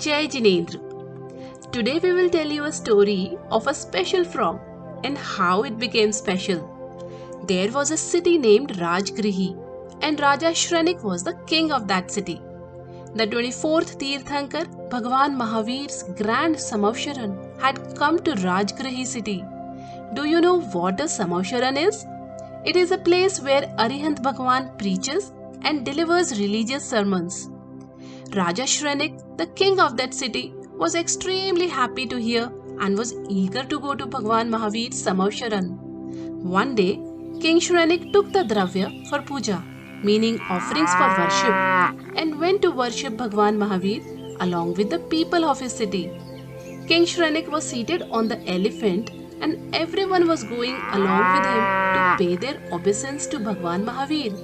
Jai Jinendra. Today we will tell you a story of a special frog and how it became special. There was a city named Rajgrihi and Raja Shrenik was the king of that city. The 24th Tirthankar, Bhagwan Mahavir's grand Samavsharan had come to Rajgrihi city. Do you know what a Samavsharan is? It is a place where Arihant Bhagwan preaches and delivers religious sermons. Raja Shrenik, the king of that city, was extremely happy to hear and was eager to go to Bhagwan Mahavir's Samavsharan. One day, King Shrenik took the dravya for puja, meaning offerings for worship, and went to worship Bhagwan Mahavir along with the people of his city. King Shrenik was seated on the elephant and everyone was going along with him to pay their obeisance to Bhagwan Mahavir,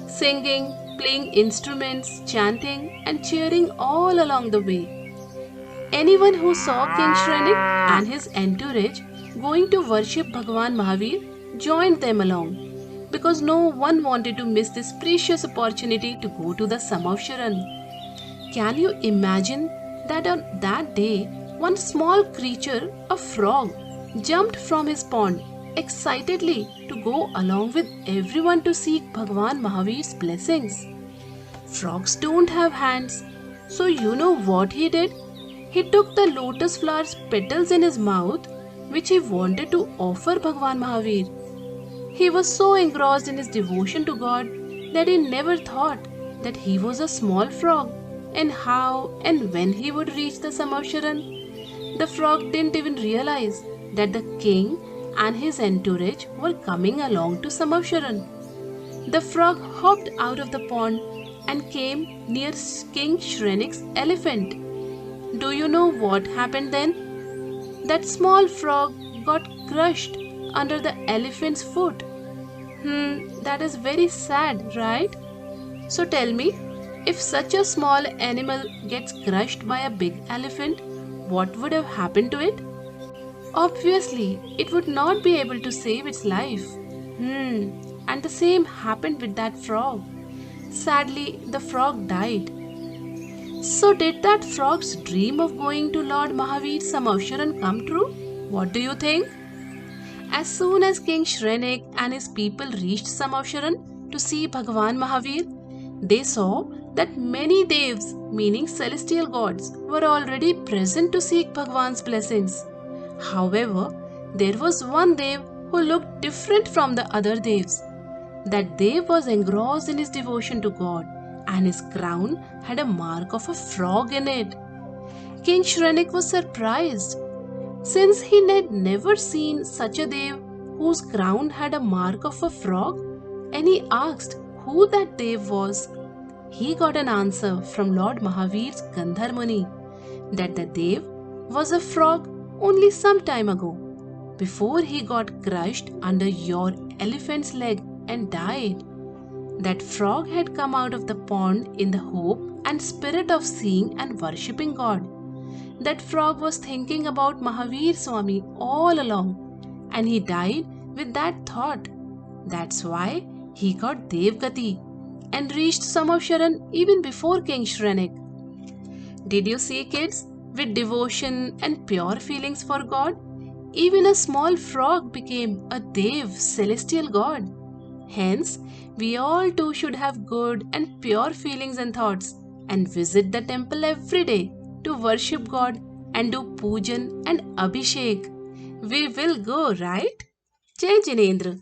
singing, playing instruments, chanting and cheering all along the way. Anyone who saw King Shrenik and his entourage going to worship Bhagwan Mahavir joined them along because no one wanted to miss this precious opportunity to go to the Samavsharan. Can you imagine that on that day, one small creature, a frog, jumped from his pond excitedly to go along with everyone to seek Bhagwan Mahavir's blessings? Frogs don't have hands, so you know what he did? He took the lotus flower's petals in his mouth, which he wanted to offer Bhagwan Mahavir. He was so engrossed in his devotion to God that he never thought that he was a small frog and how and when he would reach the Samavsharan. The frog didn't even realize that the king and his entourage were coming along to Samavsharan. The frog hopped out of the pond and came near King Shrenik's elephant. Do you know what happened then? That small frog got crushed under the elephant's foot. That is very sad, right? So tell me, if such a small animal gets crushed by a big elephant, what would have happened to it? Obviously, it would not be able to save its life. And the same happened with that frog. Sadly, the frog died. So did that frog's dream of going to Lord Mahavir's Samavsharan come true? What do you think? As soon as King Shrenik and his people reached Samavsharan to see Bhagwan Mahavir, they saw that many devs, meaning celestial gods, were already present to seek Bhagwan's blessings. However, there was one dev who looked different from the other devs. That dev was engrossed in his devotion to God and his crown had a mark of a frog in it. King Shrenik was surprised since he had never seen such a dev whose crown had a mark of a frog, and he asked who that dev was. He got an answer from Lord Mahavir's Gandhar Muni that the dev was a frog only some time ago, before he got crushed under your elephant's leg and died. That frog had come out of the pond in the hope and spirit of seeing and worshipping God. That frog was thinking about Mahavir Swami all along, and he died with that thought. That's why he got Devgati and reached Samavsharan even before King Shrenik. Did you see, kids? With devotion and pure feelings for God, even a small frog became a Dev, celestial god. Hence, we all too should have good and pure feelings and thoughts and visit the temple every day to worship God and do pujan and abhishek. We will go, right? Jai Jinendra.